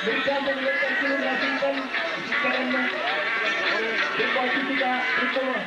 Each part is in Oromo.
Bergabung dengan seluruh rakyat sekarang situasi tidak berubah.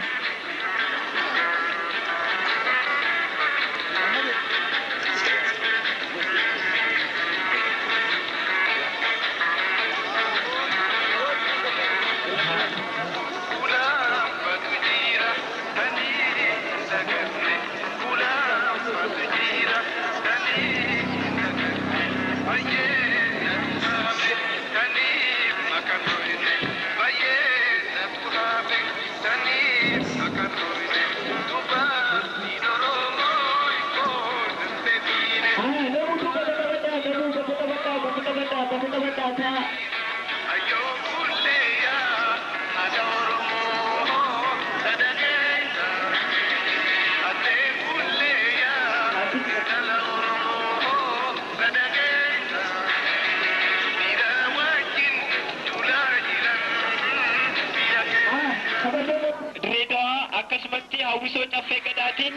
akkasumatti hawwisoo caffee gadaatiin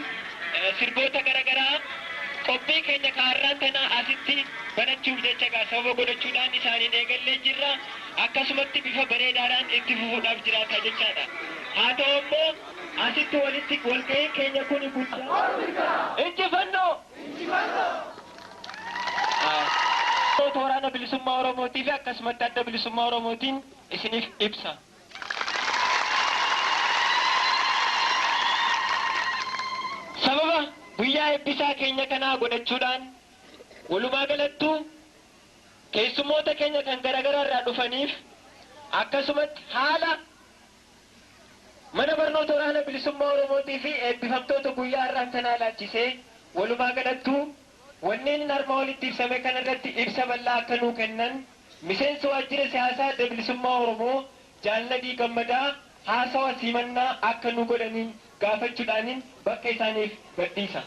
sirboota garaagaraa qophii keenya kaarraa tana asitti banachuuf jecha sababa godhachuudhaan isaaniin eegallee jirra. Akkasumatti bifa bareedaadhaan itti fufuudhaaf jiraata jechaadha. Haa ta'u immoo asitti walitti walga'ii keenya kun guddaa injifannoo waraana bilisummaa Oromootii fi akkasumatti adda bilisummaa Oromootiin isiniif ibsa. Sababa guyyaa eebbisaa keenya kanaa godhachuudhaan walumaa galattuu keessummoota keenya kan garaagaraa irraa dhufaniif akkasumatti haala mana barnoota waraana bilisummaa Oromootii fi eebbifamtoota guyyaa irraa kanaa laachisee walumaa galattuu wanneen harma walitti ibsame kana irratti ibsa bal'aa akka nuu kennan miseensa waajjira siyaasaa adda bilisummaa Oromoo Jaalladii Gammadaa haasawa simannaa akka nu godhaniin gaafachuudhaaniin bakka isaaniif gadhiisa.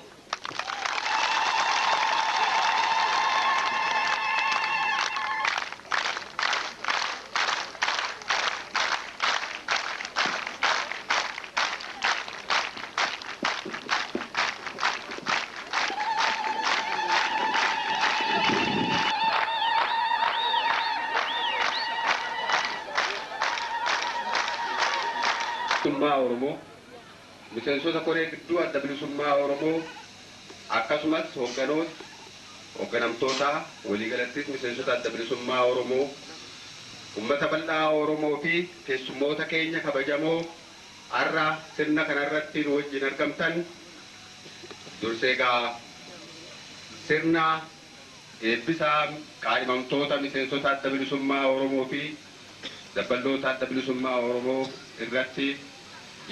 Oromoo miseensota koree gidduu adda bilisummaa Oromoo akkasumas hoogganamtoota waliigalattis miseensota adda bilisummaa Oromoo ummata bal'aa Oromoo fi keessummoota keenya kabajamoo har'a sirna kanarratti nu wajjin argamtan durseegaa sirna eebbisaa qaadhimamtoota miseensota adda bilisummaa Oromoo fi dabballoota adda bilisummaa Oromoo irratti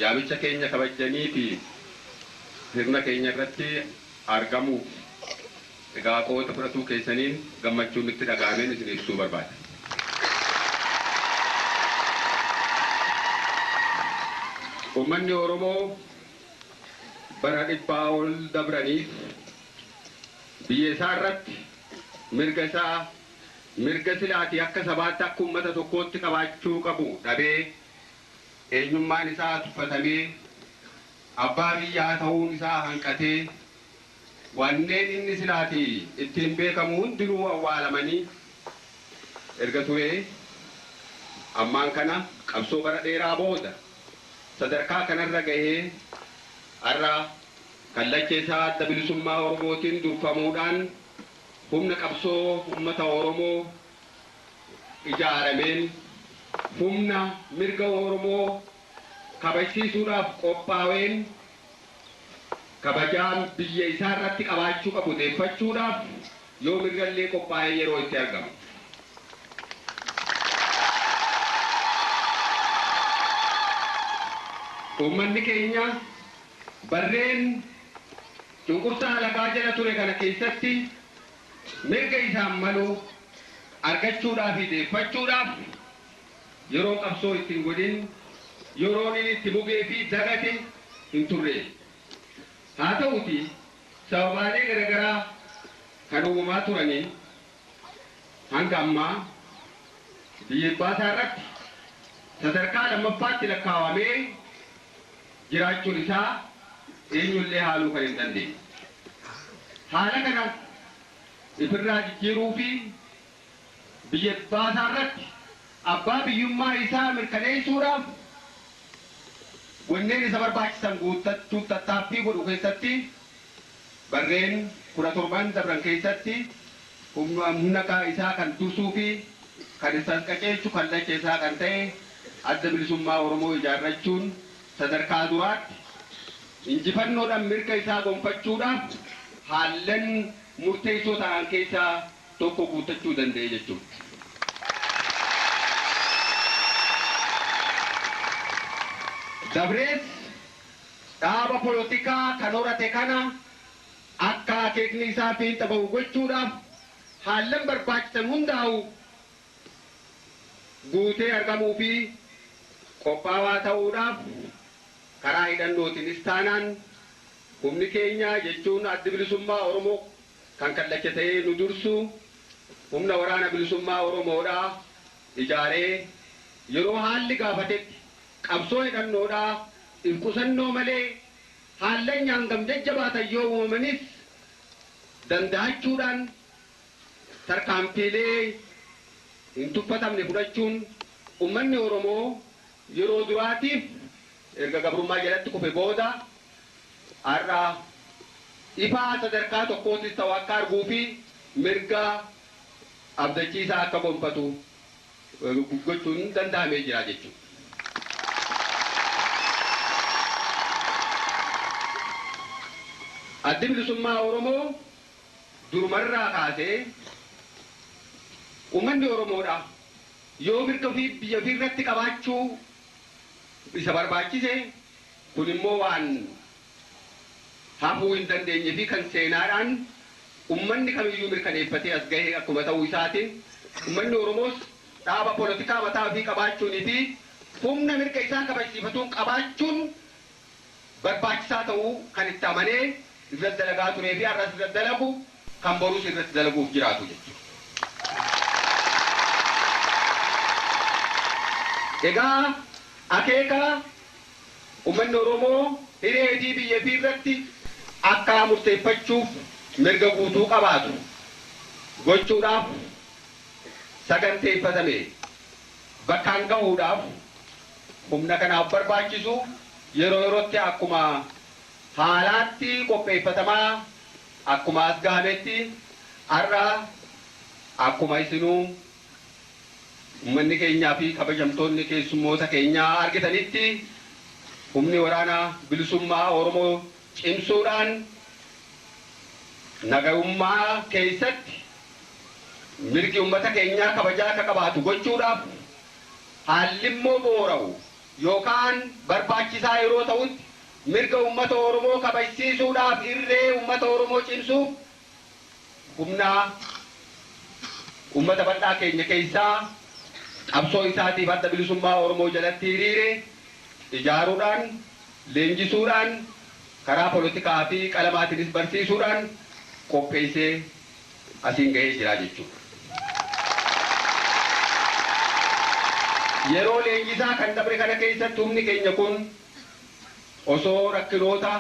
yaamicha keenya kabajanii fi sirna keenya irratti argamuuf egaa qooda fudhatuu keessaniin gammachuun itti dhaga'ameen isin ibsuu barbaada. Uummanni Oromoo bara dhibbaa ol dabraniif biyya isaa irratti mirga silaatii akka sabaatti akka uummata tokkootti qabaachuu qabu dhabee eenyummaan isaa tuffatamee abbaa biyyaa ta'uun isaa hanqatee wanneen inni silaatii ittiin beekamu hundinuu awwaalamanii erga turee ammaan kana qabsoo bara dheeraa booda sadarkaa kanarra gahee har'a kallacha isaa adda bilisummaa Oromootiin durfamuudhaan humna qabsoo uummata Oromoo ijaarameen humna mirga Oromoo kabachiisuudhaaf qophaa'een kabajaan biyya isaa irratti qabaachuu qabu deeffachuudhaaf yoo mirgallee qophaa'ee yeroo itti argamu. Uummanni keenya barreen cunqursaa alagaa jala ture kana keessatti mirga isaan malu argachuudhaaf fi deeffachuudhaaf yeroo qabsoo ittiin godhin yeroon inni itti bugee fi dagate hin turre. Haa ta'uti sababaalee garaagaraa kan uumamaa turaniin hanga ammaa biyya baasaa irratti sadarkaa lammaffaatti lakkaawamee jiraachuun isaa eenyullee haaluu kan hin dandeenye. Haala kana ifirraa jijjiiruu fi biyya baasaarratti abbaa biyyummaa isaa mirkaneessuudhaaf wanneen isa barbaachisan guuttachuuf tattaaffii godhu keessatti barreen 17 dabran keessatti humna isaa kan dursuu fi kan isa qaceelchu kallacha isaa kan ta'e adda bilisummaa Oromoo ijaarrachuun sadarkaa duraatti injifannoodhaan mirga isaa gonfachuudhaaf haallan murteessoo ta'an keessaa tokko guuttachuu danda'e jechuudha. Dabrees dhaaba polotikaa kan horate kana akka akeekni isaa fiixa bahu gochuudhaaf haallan barbaachisan hundaa'u guutee argamuu fi qophaawaa ta'uudhaaf karaa hidhannootiinis taanaan humni keenya jechuun addi bilisummaa Oromoo kan kallacha ta'ee nu dursu humna waraana bilisummaa Oromoodhaa ijaaree yeroo haalli gaafatetti qabsoo hidhannoodhaa qusannoo malee haallan hangam jajjabaatan yoo uumamanis danda'achuudhaan tarkaanfiilee hin tuffatamne fudhachuun ummanni Oromoo yeroo duraatiif erga gabrummaa jalatti kufe booda har'a ifaa sadarkaa tokkootis ta'u akka arguu fi mirga abdachiisaa akka gonfatu gochuun danda'amee jira jechuudha. Addi bilisummaa Oromoo durumarraa kaasee ummanni Oromoodha yoo mirga ofii biyya ofii irratti qabaachuu isa barbaachise kun immoo waan hafuu hin dandeenye fi kan seenaadhaan ummanni kamiyyuu mirkaneeffatee as gahee akkuma ta'uu isaatiin ummanni Oromoos dhaaba polotikaa mataa ofii qabaachuunii fi humna mirga isaa kabachiifatuun qabaachuun barbaachisaa ta'uu kan itti amanee irratti dalagaa turee fi har'as irratti dalagu kan borus irratti dalaguuf jiraatu jechuudha. Egaa akeeka ummanni Oromoo hireetii biyya ofii irratti akka murteeffachuuf mirga guutuu qabaatu gochuudhaaf saganteeffatame bakkaan gahuudhaaf humna kanaaf barbaachisu yeroo yerootti akkuma haalaatti qopheeffatamaa akkuma as gahametti har'a akkuma isinuu ummanni keenyaa fi kabajamtoonni keessummoota keenyaa argitanitti humni waraana bilisummaa Oromoo cimsuudhaan nagayummaa keessatti mirgi ummata keenyaa kabajaa akka qabaatu gochuudhaaf haalli immoo boora'u yookaan barbaachisaa yeroo ta'utti mirga ummata Oromoo kabajsiisuudhaaf irree ummata Oromoo cimsuuf humna ummata bal'aa keenya keessaa qabsoo isaatiif adda bilisummaa Oromoo jalatti hiriire ijaaruudhaan leenjisuudhaan karaa polotikaa fi qalamaatiinis barsiisuudhaan qopheessee asiin gahee jira jechuudha. Yeroo leenjisaa kan dabre kana keessatti humni keenya kun osoo rakkinoota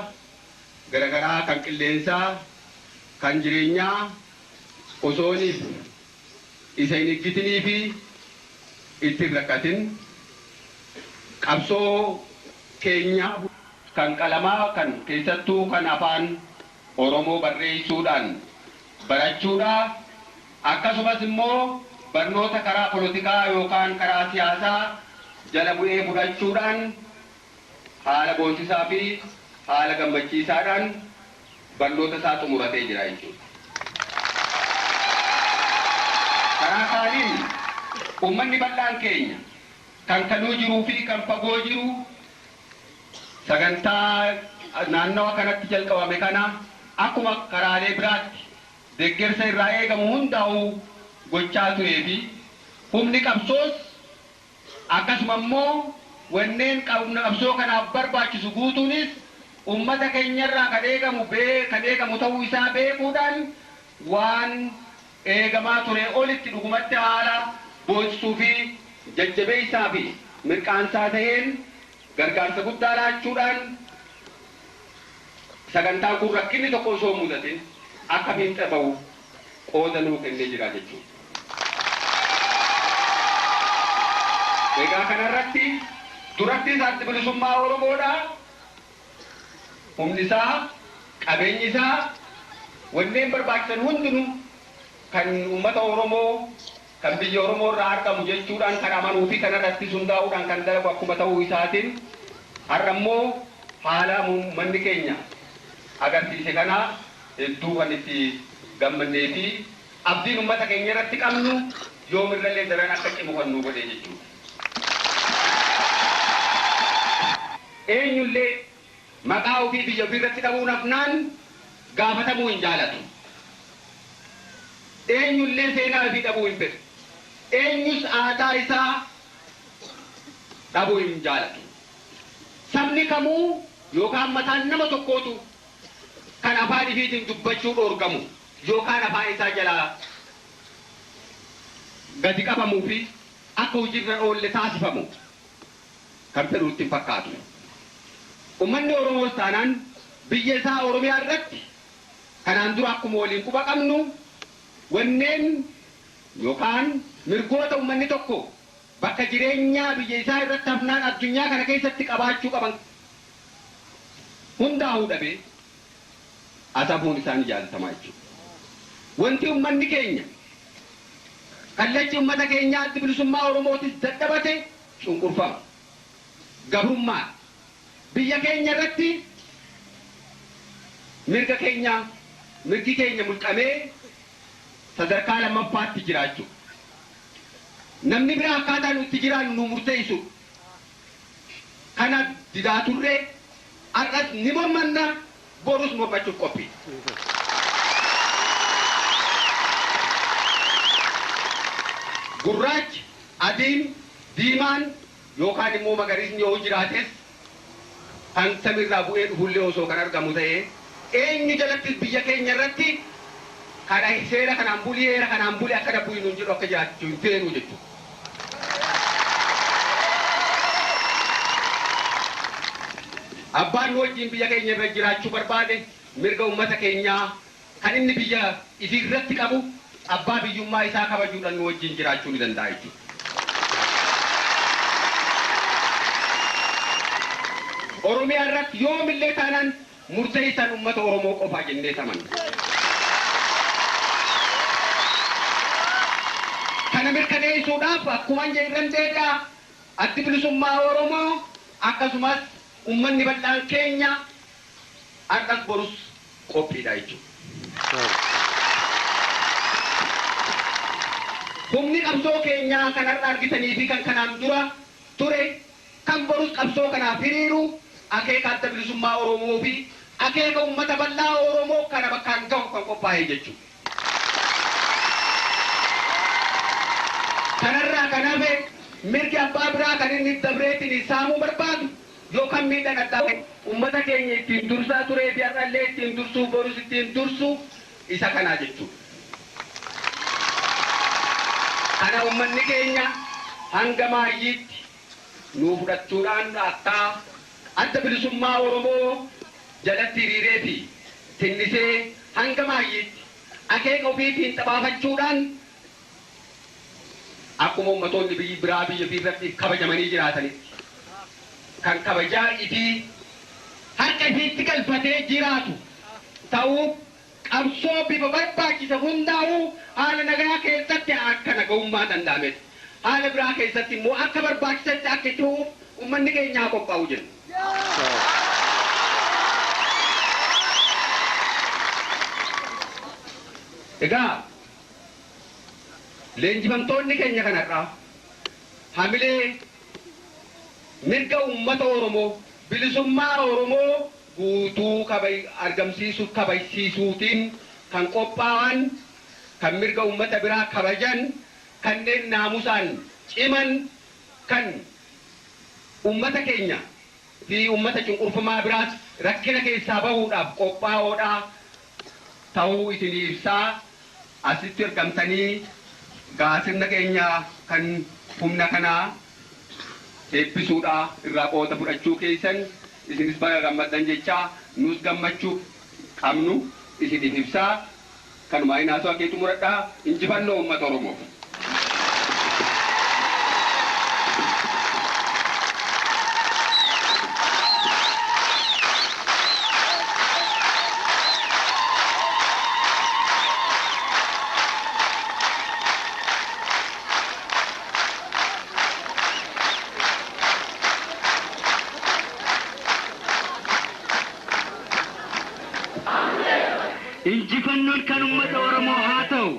garagaraa kan qilleensaa kan jireenyaa osooniif isa hin iggitinii fi ittiin rakkatin qabsoo keenya kan qalamaa kan keessattuu kan afaan Oromoo barreessuudhaan barachuudhaaf akkasumas immoo barnoota karaa polotikaa yookaan karaa siyaasaa jala bu'ee fudhachuudhaan haala boonsisaa fi haala gammachiisaadhaan barnoota isaa xumuratee jira jechuudha. Karaa kaaniin ummanni bal'aan keenya kan kaluu jiruu fi kan fagoo jiru sagantaa naannawa kanatti jalqabame kana akkuma karaalee biraatti deeggarsa irraa eegamu hundaa'uu gochaa turee fi humni qabsoos akkasuma immoo wanneen qabsoo kanaaf barbaachisu guutuunis ummata keenyarraa kan eegamu ta'uu isaa beekuudhaan waan eegamaa ture olitti dhugumatti haala boonsisuu fi jajjabeessaa fi mirqaansaa ta'een gargaarsa guddaa laachuudhaan sagantaan kun rakkinni tokko osoo mudate akka fiinxa bahu qooda nuu kennee jira jechuudha. egaa kanarratti duratti isaatti bilisummaa Oromoodha. Humni isaa, qabeenyi isaa, wanneen barbaachisan hundinuu kan uummata Oromoo kan biyya Oromoo irraa argamu jechuudhaan kan amanuu fi kanarratti hundaa'uudhaan kan dalagu akkuma ta'uu isaatiin har'a immoo haala manni keenya agarsiise kana hedduu kan itti gammannee fi abdiin uummata keenya irratti qabnu yoomirrallee daran akka cimu kan nu godhe jechuudha. Eenyullee maqaa ofii biyya ofii irratti dhabuun hafnaan gaafatamuu hin jaalatu. Eenyullee seenaa ofii dhabuu hin fedhu. Eenyus aadaa isaa dhabuu hin jaalatu. Sabni kamuu yookaan mataan nama tokkootu kan afaan ifiitiin dubbachuu dhoorgamu yookaan afaan isaa jalaa gadi qabamuu fi akka hojiirra oolle taasifamu kan fedhuutti hin fakkaatu. Uummanni Oromoos taanaan biyya isaa Oromiyaa irratti kanaan dura akkuma waliin quba qabnu wanneen yookaan mirgoota uummanni tokko bakka jireenyaa biyya isaa irratti hafnaan addunyaa kana keessatti qabaachuu qaban hundaa'uu dhabee asabuun isaanii jaalatamaa jechuudha. Wanti uummanni keenya kallachi uummata keenyaatti bilisummaa Oromootis dadhabate cunqurfama. Gabrummaa biyya keenya irratti mirgi keenya mulqamee sadarkaa lammaffaatti jiraachuu. Namni biraa akkaataa nuti jiraannu nu murteessu. Kana didaa turree har'as ni mormanna borus mormachuuf qophii. Gurraachi, adiin, diimaan yookaan immoo magariisni yoo jiraates kan samiirraa bu'ee dhufullee osoo kan argamu ta'ee eenyu jalatti biyya keenya irratti kana seera kanaan bulii heera kanaan bulii akka dabbuun hin jedhu akka jiraachuu hin feenu jechuudha. Abbaan wajjin biyya keenya irra jiraachuu barbaade mirga uummata keenyaa kan inni biyya isii irratti qabu abbaa biyyummaa isaa kabajuudhaan nu wajjin jiraachuu ni danda'a jechuudha. Oromiyaa irratti yoomillee taanaan murteessan uummata Oromoo qofaa jennee amanna. Kana mirkaneessuudhaaf akkuma jedhan deedaa addi bilisummaa Oromoo akkasumas uummanni bal'aan keenya har'as borus qophiidha jechuudha. Humni qabsoo keenyaa kan har'a argitanii fi kan kanaan dura ture kan borus qabsoo kanaaf hiriiru akeeka adda bilisummaa Oromoo fi akeeka uummata bal'aa Oromoo kana bakkaan gahu kan qophaa'e jechuudha. Kanarraa kan hafe mirgi abbaa biraa kan inni dabreetiin saamuu barbaadu yookaan miidhaan addaa uummata keenya ittiin dursaa turee fi har'allee ittiin dursuu borus ittiin dursuu isa kanaa jechuudha. Kana uummanni keenya hanga maayyiitti nuu fudhachuudhaan akka adda bilisummaa Oromoo jalatti hiriiree fi tinnisee hanga maayyiitti akeeka ofiitiin xabaafachuudhaan akkuma ummatoonni biyyi biraa biyya ofii irratti kabajamanii jiraatanitti kan kabajaa ifii harka ifiitti galfatee jiraatu ta'uu qabsoo bifa barbaachisa hundaa'uu haala nagaa keessatti akka nagahummaa danda'ametti haala biraa keessatti immoo akka barbaachisatti akka itti uummanni keenyaa qophaa'u jenna. Egaa leenjifamtoonni keenya kanarraa hamilee mirga uummata Oromoo bilisummaa Oromoo guutuu argamsiisuu kabajsiisuutiin kan qophaa'an kan mirga uummata biraa kabajan kanneen naamusaan ciman kan uummata keenya fi uummata cunqurfamaa biraas rakkina keessaa bahuudhaaf qophaa'oodhaa ta'uu isin ibsaa asitti argamtanii gaasirna keenya kan humna kanaa eebbisuudhaa irraa qooda fudhachuu keessan isinis baga gammaddan jechaa nus gammachuu qabnu isiniif ibsaa kanuma inaasoo akeetu muradhaa injifannoo uummata Oromoof. injifannoon kan uummata Oromoo haa ta'u.